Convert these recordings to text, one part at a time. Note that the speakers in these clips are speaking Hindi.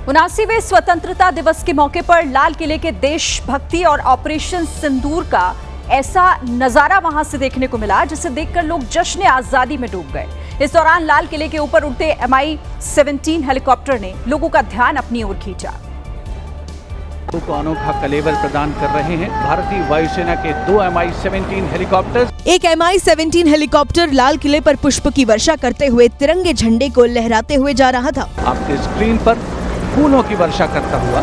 79वें स्वतंत्रता दिवस के मौके पर लाल किले के देशभक्ति और ऑपरेशन सिंदूर का ऐसा नजारा वहां से देखने को मिला जिसे देखकर लोग जश्न आजादी में डूब गए। इस दौरान लाल किले के ऊपर उड़ते Mi-17 हेलीकॉप्टर ने लोगों का ध्यान अपनी ओर खींचा। को अनोखा कलेवर प्रदान कर रहे हैं भारतीय वायुसेना के 2 Mi-17 हेलीकॉप्टर। एक Mi-17 हेलीकॉप्टर लाल किले पर पुष्प की वर्षा करते हुए तिरंगे झंडे को लहराते हुए जा रहा था। आपके स्क्रीन पर फूलों की वर्षा करता हुआ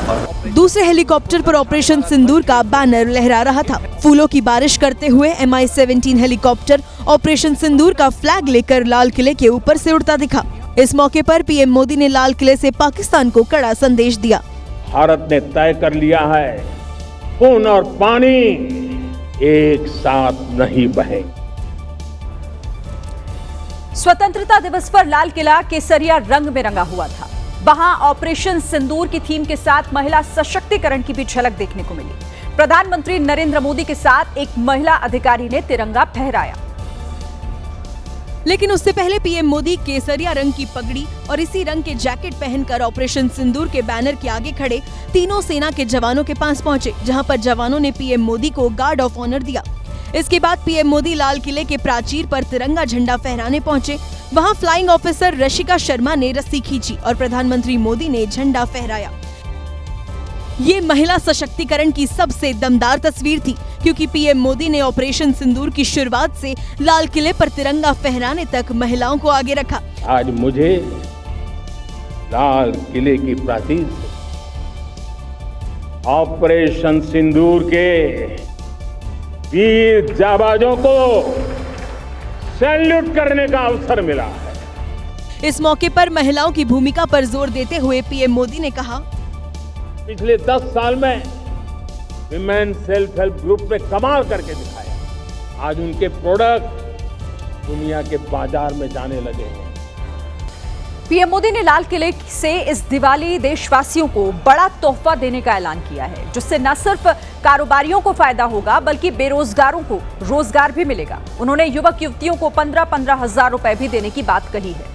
और दूसरे हेलीकॉप्टर पर ऑपरेशन सिंदूर का बैनर लहरा रहा था। फूलों की बारिश करते हुए Mi-17 हेलीकॉप्टर ऑपरेशन सिंदूर का फ्लैग लेकर लाल किले के ऊपर से उड़ता दिखा। इस मौके पर पीएम मोदी ने लाल किले से पाकिस्तान को कड़ा संदेश दिया। भारत ने तय कर लिया है, खून और पानी एक साथ नहीं बहे। स्वतंत्रता दिवस पर लाल किला केसरिया रंग में रंगा हुआ था। वहां ऑपरेशन सिंदूर की थीम के साथ महिला सशक्तिकरण की भी झलक देखने को मिली। प्रधानमंत्री नरेंद्र मोदी के साथ एक महिला अधिकारी ने तिरंगा फहराया। लेकिन उससे पहले पीएम मोदी केसरिया रंग की पगड़ी और इसी रंग के जैकेट पहनकर ऑपरेशन सिंदूर के बैनर के आगे खड़े तीनों सेना के जवानों के पास पहुंचे, जहां पर जवानों ने पीएम मोदी को गार्ड ऑफ ऑनर दिया। इसके बाद पीएम मोदी लाल किले के प्राचीर पर तिरंगा झंडा फहराने पहुंचे। वहां फ्लाइंग ऑफिसर रशिका शर्मा ने रस्सी खींची और प्रधानमंत्री मोदी ने झंडा फहराया। ये महिला सशक्तिकरण की सबसे दमदार तस्वीर थी, क्योंकि पीएम मोदी ने ऑपरेशन सिंदूर की शुरुआत से लाल किले पर तिरंगा फहराने तक महिलाओं को आगे रखा। आज मुझे लाल किले की प्राचीर से ऑपरेशन सिंदूर के वीर जाबाजों को सैल्यूट करने का अवसर मिला है। इस मौके पर महिलाओं की भूमिका पर जोर देते हुए पीएम मोदी ने कहा, पिछले 10 साल में विमेन सेल्फ हेल्प ग्रुप ने कमाल करके दिखाया। आज उनके प्रोडक्ट दुनिया के बाजार में जाने लगे हैं। पीएम मोदी ने लाल किले से इस दिवाली देशवासियों को बड़ा तोहफा देने का ऐलान किया है, जिससे न सिर्फ कारोबारियों को फायदा होगा बल्कि बेरोजगारों को रोजगार भी मिलेगा। उन्होंने युवक युवतियों को 15-15 हजार रुपए भी देने की बात कही है।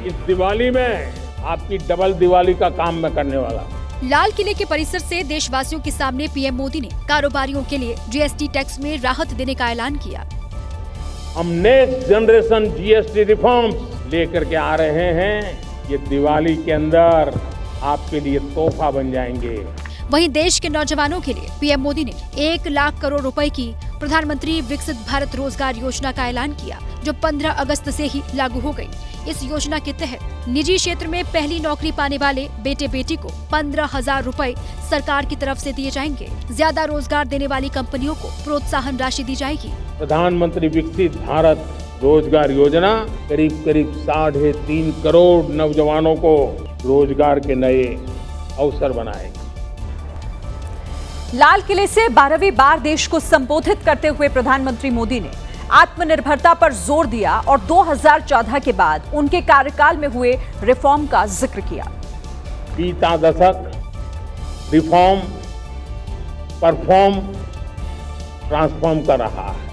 इस दिवाली में आपकी डबल दिवाली का काम मैं करने वाला। लाल किले के परिसर से देशवासियों के सामने पीएम मोदी ने कारोबारियों के लिए जीएसटी टैक्स में राहत देने का ऐलान किया। हम नेक्स्ट जनरेशन जीएसटी रिफॉर्म्स लेकर के आ रहे हैं। ये दिवाली के अंदर आपके लिए तोहफा बन जाएंगे। वहीं देश के नौजवानों के लिए पीएम मोदी ने 1 लाख करोड़ रुपए की प्रधानमंत्री विकसित भारत रोजगार योजना का ऐलान किया, जो 15 अगस्त से ही लागू हो गई। इस योजना के तहत निजी क्षेत्र में पहली नौकरी पाने वाले बेटे बेटी को 15,000 रुपए सरकार की तरफ से दिए जाएंगे। ज्यादा रोजगार देने वाली कंपनियों को प्रोत्साहन राशि दी जाएगी। प्रधानमंत्री विकसित भारत रोजगार योजना करीब 3.5 करोड़ नौजवानों को रोजगार के नए अवसर बनाएगी। लाल किले से 12वीं बार देश को संबोधित करते हुए प्रधानमंत्री मोदी ने आत्मनिर्भरता पर जोर दिया और 2014 के बाद उनके कार्यकाल में हुए रिफॉर्म का जिक्र किया। बीता दशक रिफॉर्म, परफॉर्म, ट्रांसफॉर्म कर रहा है।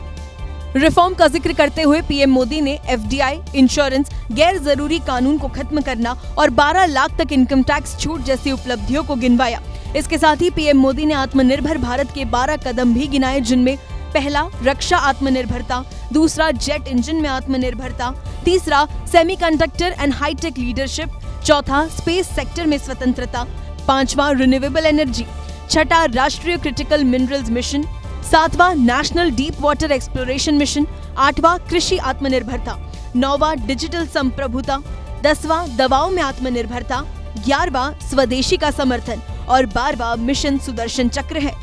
रिफॉर्म का जिक्र करते हुए पीएम मोदी ने एफडीआई, इंश्योरेंस, गैर जरूरी कानून को खत्म करना और 12 लाख तक इनकम टैक्स छूट जैसी उपलब्धियों को गिनवाया। इसके साथ ही पीएम मोदी ने आत्मनिर्भर भारत के 12 कदम भी गिनाए, जिनमें पहला रक्षा आत्मनिर्भरता, दूसरा जेट इंजन में आत्मनिर्भरता, तीसरा सेमीकंडक्टर एंड हाईटेक लीडरशिप, चौथा स्पेस सेक्टर में स्वतंत्रता, पांचवा रिन्यूएबल एनर्जी, छठा राष्ट्रीय क्रिटिकल मिनरल्स मिशन, सातवां national deep water exploration mission, आठवां कृषि आत्मनिर्भरता, नौवां डिजिटल संप्रभुता, 10वां दवाओं में आत्मनिर्भरता, 11वां स्वदेशी का समर्थन और 12वां मिशन सुदर्शन चक्र है।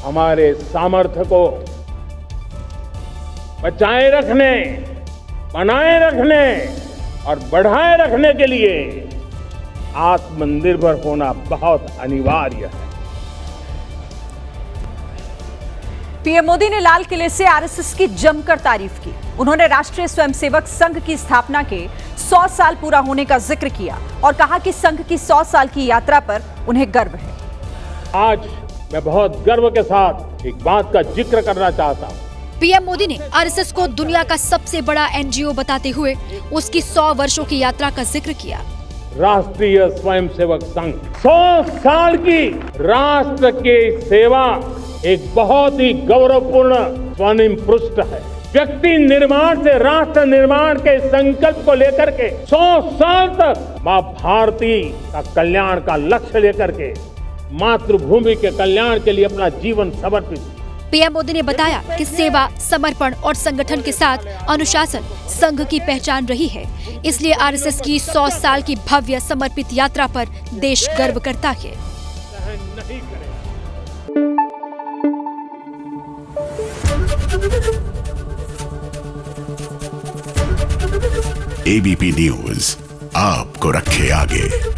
हमारे सामर्थ्य को बचाए रखने, बनाए रखने और बढ़ाए रखने के लिए आत्मनिर्भर होना बहुत अनिवार्य है। पीएम मोदी ने लाल किले से आरएसएस की जमकर तारीफ की। उन्होंने राष्ट्रीय स्वयंसेवक संघ की स्थापना के 100 साल पूरा होने का जिक्र किया और कहा कि संघ की 100 साल की यात्रा पर उन्हें गर्व है। आज मैं बहुत गर्व के साथ एक बात का जिक्र करना चाहता हूँ। पीएम मोदी ने आरएसएस को दुनिया का सबसे बड़ा एनजीओ बताते हुए उसकी 100 वर्षों की यात्रा का जिक्र किया। राष्ट्रीय स्वयंसेवक संघ 100 साल की राष्ट्र की सेवा एक बहुत ही गौरवपूर्ण स्वर्णिम पृष्ठ है। व्यक्ति निर्माण से राष्ट्र निर्माण के संकल्प को लेकर के 100 साल तक मां भारती का कल्याण का लक्ष्य लेकर के मातृभूमि के कल्याण के लिए अपना जीवन समर्पित। पीएम मोदी ने बताया कि सेवा, समर्पण और संगठन के साथ अनुशासन संघ की पहचान रही है। इसलिए आरएसएस की 100 साल की भव्य समर्पित यात्रा पर देश गर्व करता है। एबीपी न्यूज आपको रखे आगे।